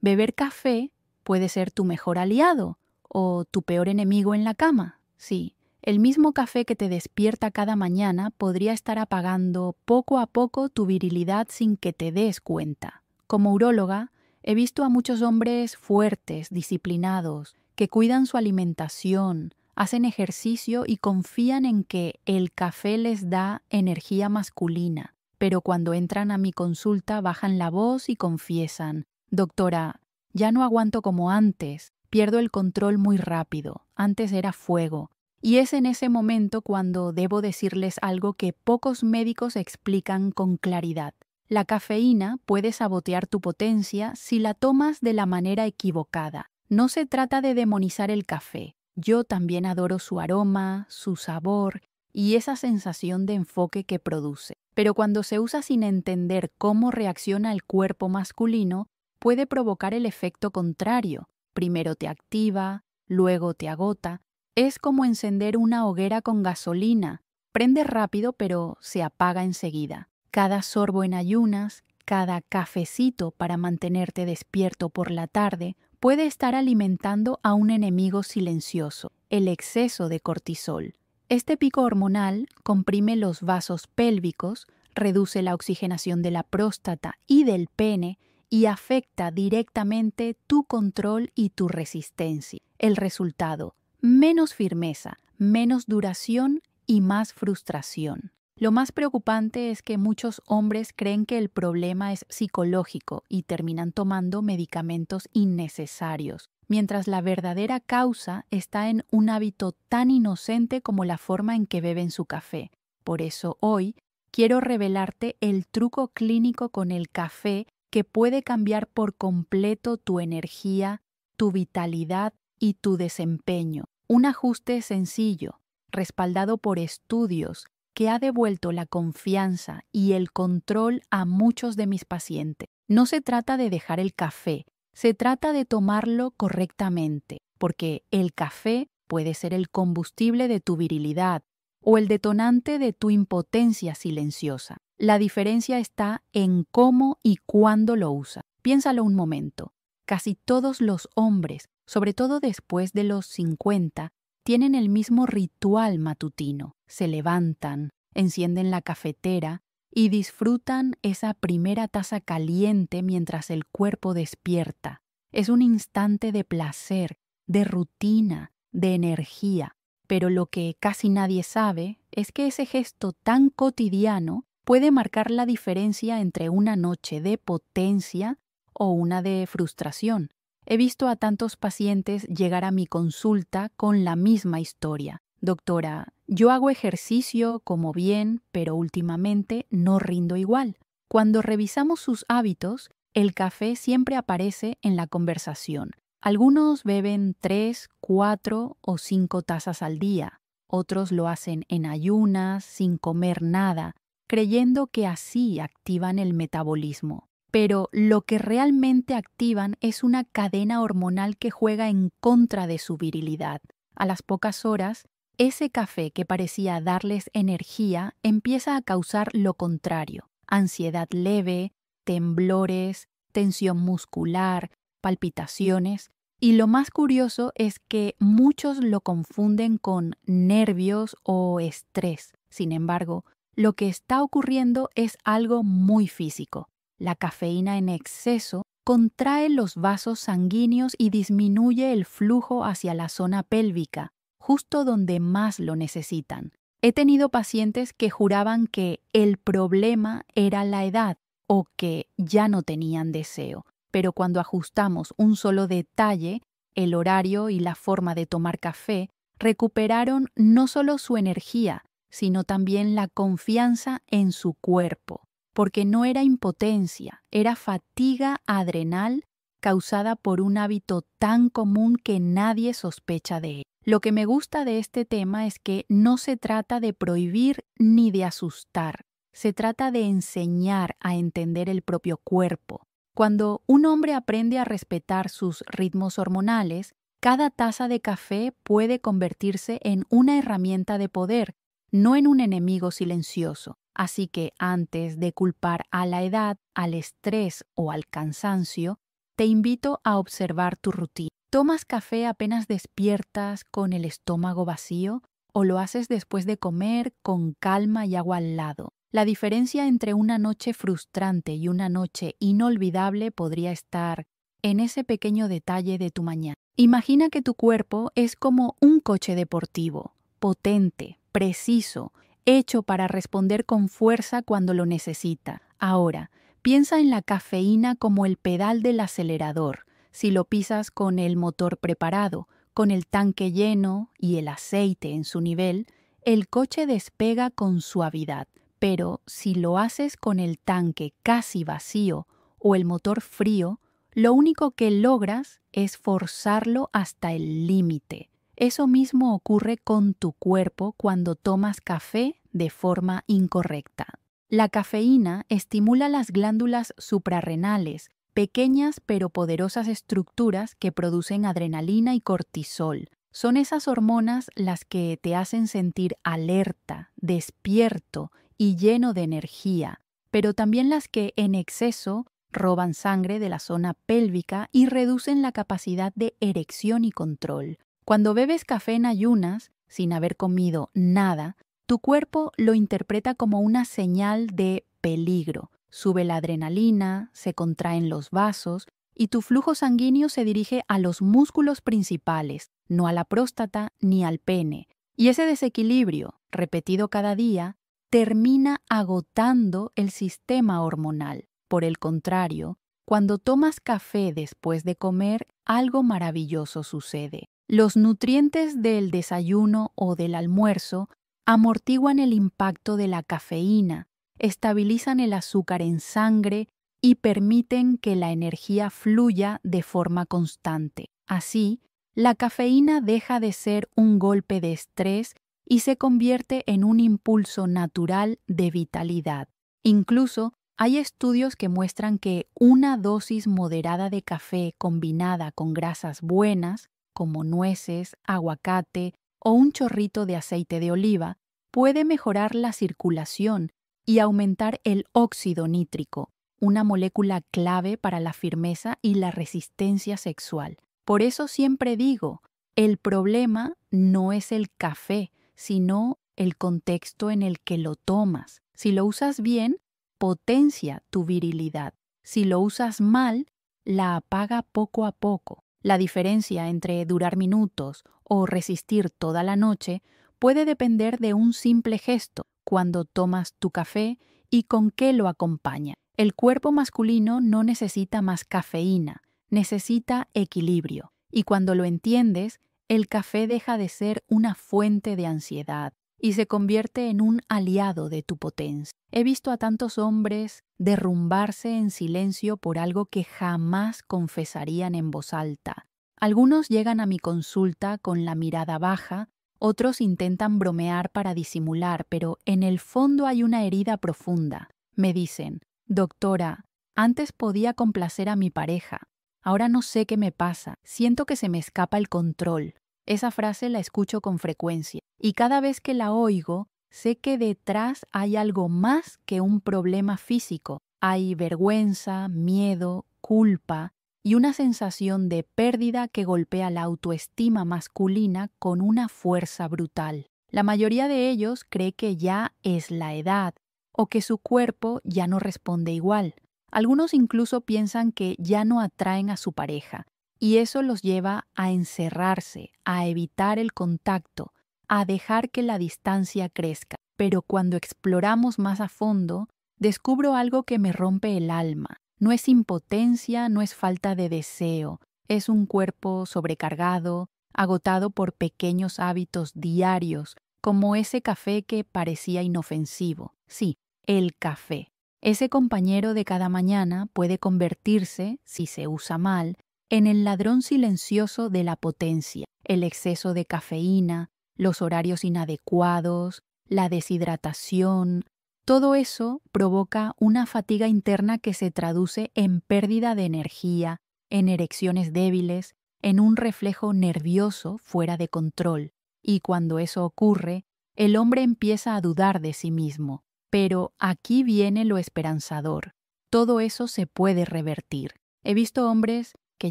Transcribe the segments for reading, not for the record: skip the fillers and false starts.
Beber café puede ser tu mejor aliado o tu peor enemigo en la cama. Sí, el mismo café que te despierta cada mañana podría estar apagando poco a poco tu virilidad sin que te des cuenta. Como uróloga, he visto a muchos hombres fuertes, disciplinados, que cuidan su alimentación, hacen ejercicio y confían en que el café les da energía masculina. Pero cuando entran a mi consulta bajan la voz y confiesan: doctora, ya no aguanto como antes, pierdo el control muy rápido, antes era fuego. Y es en ese momento cuando debo decirles algo que pocos médicos explican con claridad. La cafeína puede sabotear tu potencia si la tomas de la manera equivocada. No se trata de demonizar el café. Yo también adoro su aroma, su sabor y esa sensación de enfoque que produce. Pero cuando se usa sin entender cómo reacciona el cuerpo masculino, puede provocar el efecto contrario. Primero te activa, luego te agota. Es como encender una hoguera con gasolina. Prende rápido, pero se apaga enseguida. Cada sorbo en ayunas, cada cafecito para mantenerte despierto por la tarde, puede estar alimentando a un enemigo silencioso, el exceso de cortisol. Este pico hormonal comprime los vasos pélvicos, reduce la oxigenación de la próstata y del pene y afecta directamente tu control y tu resistencia. El resultado: menos firmeza, menos duración y más frustración. Lo más preocupante es que muchos hombres creen que el problema es psicológico y terminan tomando medicamentos innecesarios, mientras la verdadera causa está en un hábito tan inocente como la forma en que beben su café. Por eso hoy quiero revelarte el truco clínico con el café que puede cambiar por completo tu energía, tu vitalidad y tu desempeño. Un ajuste sencillo, respaldado por estudios, que ha devuelto la confianza y el control a muchos de mis pacientes. No se trata de dejar el café, se trata de tomarlo correctamente, porque el café puede ser el combustible de tu virilidad o el detonante de tu impotencia silenciosa. La diferencia está en cómo y cuándo lo usa. Piénsalo un momento. Casi todos los hombres, sobre todo después de los 50, tienen el mismo ritual matutino. Se levantan, encienden la cafetera y disfrutan esa primera taza caliente mientras el cuerpo despierta. Es un instante de placer, de rutina, de energía. Pero lo que casi nadie sabe es que ese gesto tan cotidiano puede marcar la diferencia entre una noche de potencia o una de frustración. He visto a tantos pacientes llegar a mi consulta con la misma historia. Doctora, yo hago ejercicio, como bien, pero últimamente no rindo igual. Cuando revisamos sus hábitos, el café siempre aparece en la conversación. Algunos beben 3, 4 o 5 tazas al día. Otros lo hacen en ayunas, sin comer nada, creyendo que así activan el metabolismo. Pero lo que realmente activan es una cadena hormonal que juega en contra de su virilidad. A las pocas horas, ese café que parecía darles energía empieza a causar lo contrario: ansiedad leve, temblores, tensión muscular, palpitaciones. Y lo más curioso es que muchos lo confunden con nervios o estrés. Sin embargo, lo que está ocurriendo es algo muy físico. La cafeína en exceso contrae los vasos sanguíneos y disminuye el flujo hacia la zona pélvica, justo donde más lo necesitan. He tenido pacientes que juraban que el problema era la edad o que ya no tenían deseo, pero cuando ajustamos un solo detalle, el horario y la forma de tomar café, recuperaron no solo su energía, sino también la confianza en su cuerpo. Porque no era impotencia, era fatiga adrenal causada por un hábito tan común que nadie sospecha de él. Lo que me gusta de este tema es que no se trata de prohibir ni de asustar, se trata de enseñar a entender el propio cuerpo. Cuando un hombre aprende a respetar sus ritmos hormonales, cada taza de café puede convertirse en una herramienta de poder, no en un enemigo silencioso. Así que antes de culpar a la edad, al estrés o al cansancio, Te invito a observar tu rutina. ¿Tomas café apenas despiertas con el estómago vacío o lo haces después de comer con calma y agua al lado? La diferencia entre una noche frustrante y una noche inolvidable podría estar en ese pequeño detalle de tu mañana. Imagina que tu cuerpo es como un coche deportivo, potente, preciso, hecho para responder con fuerza cuando lo necesita. Ahora, piensa en la cafeína como el pedal del acelerador. Si lo pisas con el motor preparado, con el tanque lleno y el aceite en su nivel, el coche despega con suavidad. Pero si lo haces con el tanque casi vacío o el motor frío, lo único que logras es forzarlo hasta el límite. Eso mismo ocurre con tu cuerpo cuando tomas café de forma incorrecta. La cafeína estimula las glándulas suprarrenales, pequeñas pero poderosas estructuras que producen adrenalina y cortisol. Son esas hormonas las que te hacen sentir alerta, despierto y lleno de energía, pero también las que en exceso roban sangre de la zona pélvica y reducen la capacidad de erección y control. Cuando bebes café en ayunas, sin haber comido nada, tu cuerpo lo interpreta como una señal de peligro. Sube la adrenalina, se contraen los vasos y tu flujo sanguíneo se dirige a los músculos principales, no a la próstata ni al pene. Y ese desequilibrio, repetido cada día, termina agotando el sistema hormonal. Por el contrario, cuando tomas café después de comer, algo maravilloso sucede. Los nutrientes del desayuno o del almuerzo amortiguan el impacto de la cafeína, estabilizan el azúcar en sangre y permiten que la energía fluya de forma constante. Así, la cafeína deja de ser un golpe de estrés y se convierte en un impulso natural de vitalidad. Incluso, hay estudios que muestran que una dosis moderada de café combinada con grasas buenas, como nueces, aguacate o un chorrito de aceite de oliva, puede mejorar la circulación y aumentar el óxido nítrico, una molécula clave para la firmeza y la resistencia sexual. Por eso siempre digo, el problema no es el café, sino el contexto en el que lo tomas. Si lo usas bien, potencia tu virilidad. Si lo usas mal, la apaga poco a poco. La diferencia entre durar minutos o resistir toda la noche puede depender de un simple gesto, cuando tomas tu café y con qué lo acompaña. El cuerpo masculino no necesita más cafeína, necesita equilibrio. Y cuando lo entiendes, el café deja de ser una fuente de ansiedad y se convierte en un aliado de tu potencia. He visto a tantos hombres derrumbarse en silencio por algo que jamás confesarían en voz alta. Algunos llegan a mi consulta con la mirada baja, otros intentan bromear para disimular, pero en el fondo hay una herida profunda. Me dicen, doctora, antes podía complacer a mi pareja, ahora no sé qué me pasa, siento que se me escapa el control. Esa frase la escucho con frecuencia y cada vez que la oigo, sé que detrás hay algo más que un problema físico. Hay vergüenza, miedo, culpa y una sensación de pérdida que golpea la autoestima masculina con una fuerza brutal. La mayoría de ellos cree que ya es la edad o que su cuerpo ya no responde igual. Algunos incluso piensan que ya no atraen a su pareja. Y eso los lleva a encerrarse, a evitar el contacto, a dejar que la distancia crezca. Pero cuando exploramos más a fondo, descubro algo que me rompe el alma. No es impotencia, no es falta de deseo, es un cuerpo sobrecargado, agotado por pequeños hábitos diarios, como ese café que parecía inofensivo. Sí, el café. Ese compañero de cada mañana puede convertirse, si se usa mal, en el ladrón silencioso de la potencia. El exceso de cafeína, los horarios inadecuados, la deshidratación, todo eso provoca una fatiga interna que se traduce en pérdida de energía, en erecciones débiles, en un reflejo nervioso fuera de control. Y cuando eso ocurre, el hombre empieza a dudar de sí mismo. Pero aquí viene lo esperanzador. Todo eso se puede revertir. He visto hombres que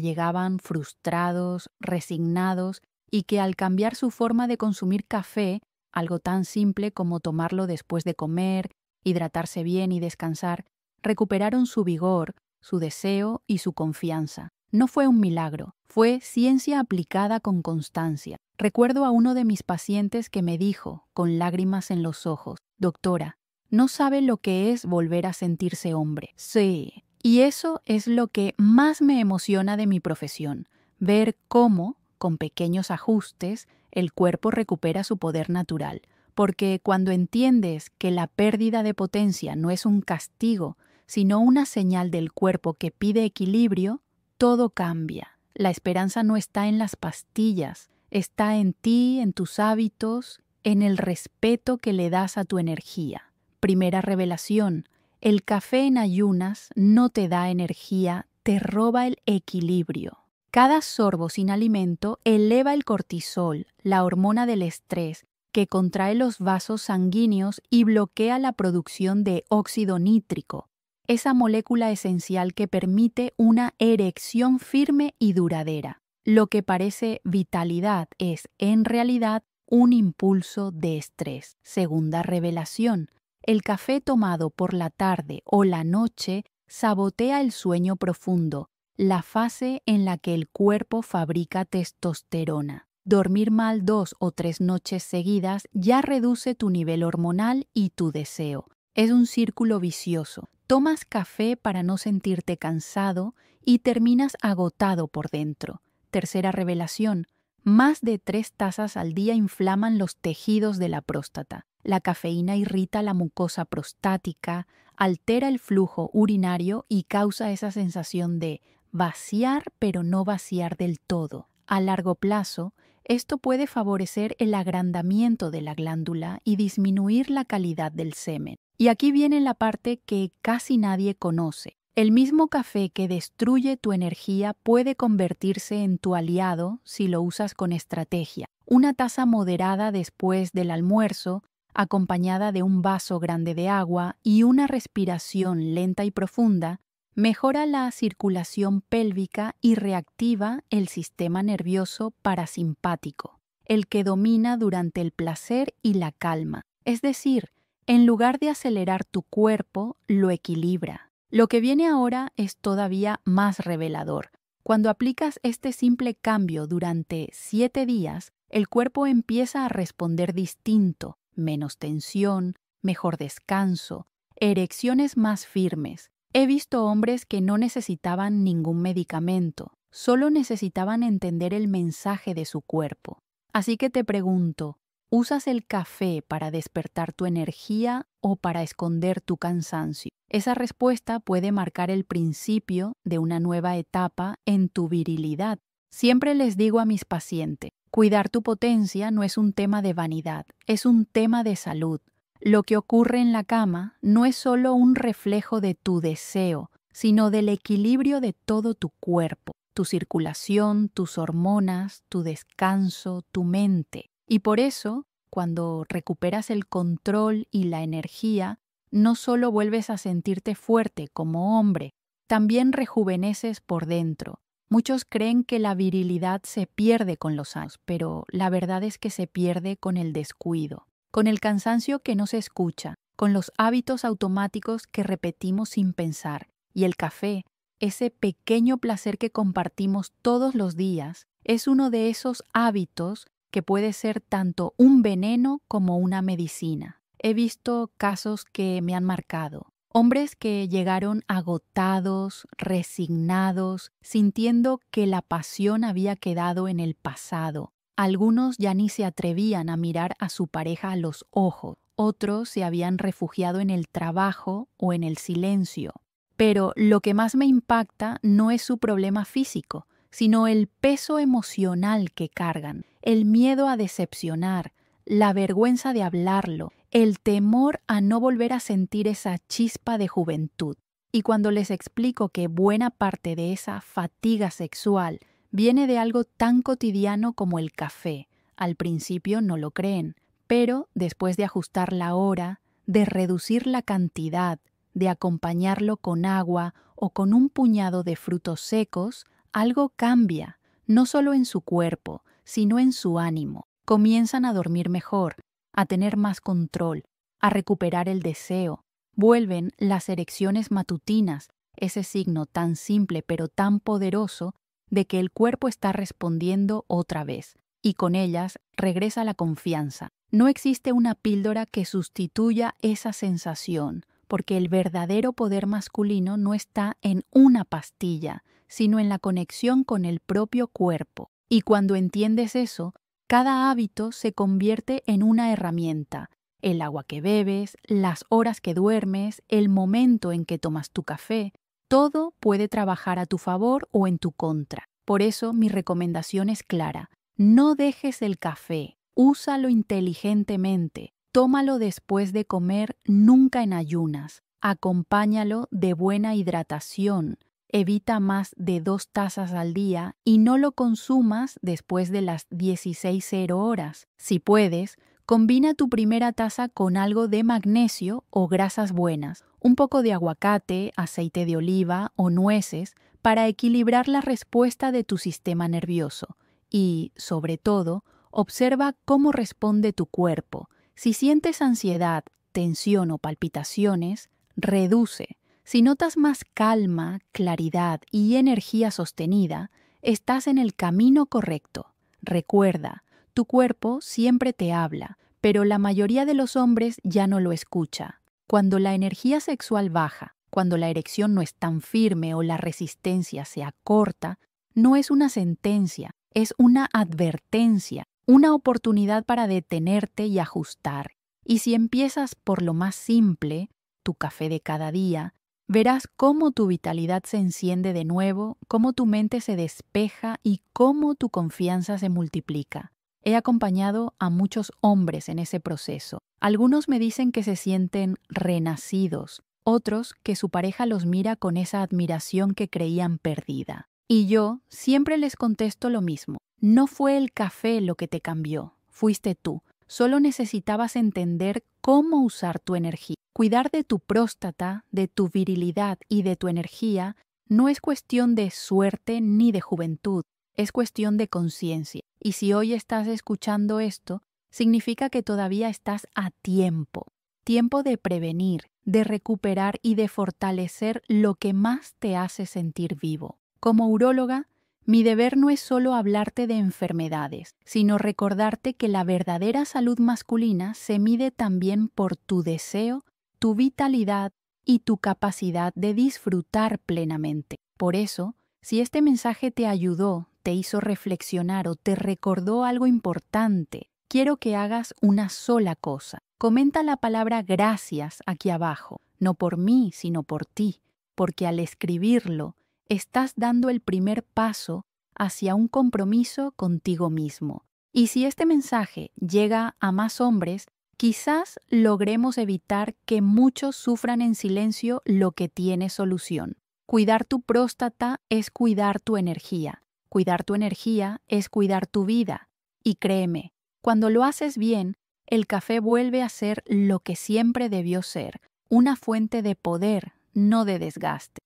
llegaban frustrados, resignados y que al cambiar su forma de consumir café, algo tan simple como tomarlo después de comer, hidratarse bien y descansar, recuperaron su vigor, su deseo y su confianza. No fue un milagro, fue ciencia aplicada con constancia. Recuerdo a uno de mis pacientes que me dijo, con lágrimas en los ojos, «Doctora, no sabe lo que es volver a sentirse hombre». Sí, y eso es lo que más me emociona de mi profesión, ver cómo, con pequeños ajustes, el cuerpo recupera su poder natural. Porque cuando entiendes que la pérdida de potencia no es un castigo, sino una señal del cuerpo que pide equilibrio, todo cambia. La esperanza no está en las pastillas, está en ti, en tus hábitos, en el respeto que le das a tu energía. Primera revelación: el café en ayunas no te da energía, te roba el equilibrio. Cada sorbo sin alimento eleva el cortisol, la hormona del estrés, que contrae los vasos sanguíneos y bloquea la producción de óxido nítrico, esa molécula esencial que permite una erección firme y duradera. Lo que parece vitalidad es, en realidad, un impulso de estrés. Segunda revelación: el café tomado por la tarde o la noche sabotea el sueño profundo, la fase en la que el cuerpo fabrica testosterona. Dormir mal 2 o 3 noches seguidas ya reduce tu nivel hormonal y tu deseo. Es un círculo vicioso. Tomas café para no sentirte cansado y terminas agotado por dentro. Tercera revelación: más de 3 tazas al día inflaman los tejidos de la próstata. La cafeína irrita la mucosa prostática, altera el flujo urinario y causa esa sensación de vaciar pero no vaciar del todo. A largo plazo, esto puede favorecer el agrandamiento de la glándula y disminuir la calidad del semen. Y aquí viene la parte que casi nadie conoce. El mismo café que destruye tu energía puede convertirse en tu aliado si lo usas con estrategia. Una taza moderada después del almuerzo, acompañada de un vaso grande de agua y una respiración lenta y profunda, mejora la circulación pélvica y reactiva el sistema nervioso parasimpático, el que domina durante el placer y la calma. Es decir, en lugar de acelerar tu cuerpo, lo equilibra. Lo que viene ahora es todavía más revelador. Cuando aplicas este simple cambio durante 7 días, el cuerpo empieza a responder distinto, menos tensión, mejor descanso, erecciones más firmes. He visto hombres que no necesitaban ningún medicamento, solo necesitaban entender el mensaje de su cuerpo. Así que te pregunto, ¿usas el café para despertar tu energía o para esconder tu cansancio? Esa respuesta puede marcar el principio de una nueva etapa en tu virilidad. Siempre les digo a mis pacientes, cuidar tu potencia no es un tema de vanidad, es un tema de salud. Lo que ocurre en la cama no es solo un reflejo de tu deseo, sino del equilibrio de todo tu cuerpo, tu circulación, tus hormonas, tu descanso, tu mente. Y por eso, cuando recuperas el control y la energía, no solo vuelves a sentirte fuerte como hombre, también rejuveneces por dentro. Muchos creen que la virilidad se pierde con los años, pero la verdad es que se pierde con el descuido, con el cansancio que no se escucha, con los hábitos automáticos que repetimos sin pensar. Y el café, ese pequeño placer que compartimos todos los días, es uno de esos hábitos que puede ser tanto un veneno como una medicina. He visto casos que me han marcado. Hombres que llegaron agotados, resignados, sintiendo que la pasión había quedado en el pasado. Algunos ya ni se atrevían a mirar a su pareja a los ojos. Otros se habían refugiado en el trabajo o en el silencio. Pero lo que más me impacta no es su problema físico, sino el peso emocional que cargan, el miedo a decepcionar, la vergüenza de hablarlo, el temor a no volver a sentir esa chispa de juventud. Y cuando les explico que buena parte de esa fatiga sexual viene de algo tan cotidiano como el café, al principio no lo creen, pero después de ajustar la hora, de reducir la cantidad, de acompañarlo con agua o con un puñado de frutos secos, algo cambia, no solo en su cuerpo, sino en su ánimo. Comienzan a dormir mejor, a tener más control, a recuperar el deseo. Vuelven las erecciones matutinas, ese signo tan simple pero tan poderoso de que el cuerpo está respondiendo otra vez, y con ellas regresa la confianza. No existe una píldora que sustituya esa sensación, porque el verdadero poder masculino no está en una pastilla, sino en la conexión con el propio cuerpo. Y cuando entiendes eso, cada hábito se convierte en una herramienta. El agua que bebes, las horas que duermes, el momento en que tomas tu café, todo puede trabajar a tu favor o en tu contra. Por eso mi recomendación es clara. No dejes el café, úsalo inteligentemente. Tómalo después de comer, nunca en ayunas. Acompáñalo de buena hidratación. Evita más de 2 tazas al día y no lo consumas después de las 16:00 horas. Si puedes, combina tu primera taza con algo de magnesio o grasas buenas, un poco de aguacate, aceite de oliva o nueces para equilibrar la respuesta de tu sistema nervioso. Y, sobre todo, observa cómo responde tu cuerpo. Si sientes ansiedad, tensión o palpitaciones, reduce. Si notas más calma, claridad y energía sostenida, estás en el camino correcto. Recuerda, tu cuerpo siempre te habla, pero la mayoría de los hombres ya no lo escucha. Cuando la energía sexual baja, cuando la erección no es tan firme o la resistencia se acorta, no es una sentencia, es una advertencia, una oportunidad para detenerte y ajustar. Y si empiezas por lo más simple, tu café de cada día, verás cómo tu vitalidad se enciende de nuevo, cómo tu mente se despeja y cómo tu confianza se multiplica. He acompañado a muchos hombres en ese proceso. Algunos me dicen que se sienten renacidos, otros que su pareja los mira con esa admiración que creían perdida. Y yo siempre les contesto lo mismo. No fue el café lo que te cambió, fuiste tú. Solo necesitabas entender cómo usar tu energía. Cuidar de tu próstata, de tu virilidad y de tu energía no es cuestión de suerte ni de juventud, es cuestión de conciencia. Y si hoy estás escuchando esto, significa que todavía estás a tiempo. Tiempo de prevenir, de recuperar y de fortalecer lo que más te hace sentir vivo. Como uróloga, mi deber no es solo hablarte de enfermedades, sino recordarte que la verdadera salud masculina se mide también por tu deseo, tu vitalidad y tu capacidad de disfrutar plenamente. Por eso, si este mensaje te ayudó, te hizo reflexionar o te recordó algo importante, quiero que hagas una sola cosa. Comenta la palabra gracias aquí abajo, no por mí, sino por ti, porque al escribirlo, estás dando el primer paso hacia un compromiso contigo mismo. Y si este mensaje llega a más hombres, quizás logremos evitar que muchos sufran en silencio lo que tiene solución. Cuidar tu próstata es cuidar tu energía. Cuidar tu energía es cuidar tu vida. Y créeme, cuando lo haces bien, el café vuelve a ser lo que siempre debió ser, una fuente de poder, no de desgaste.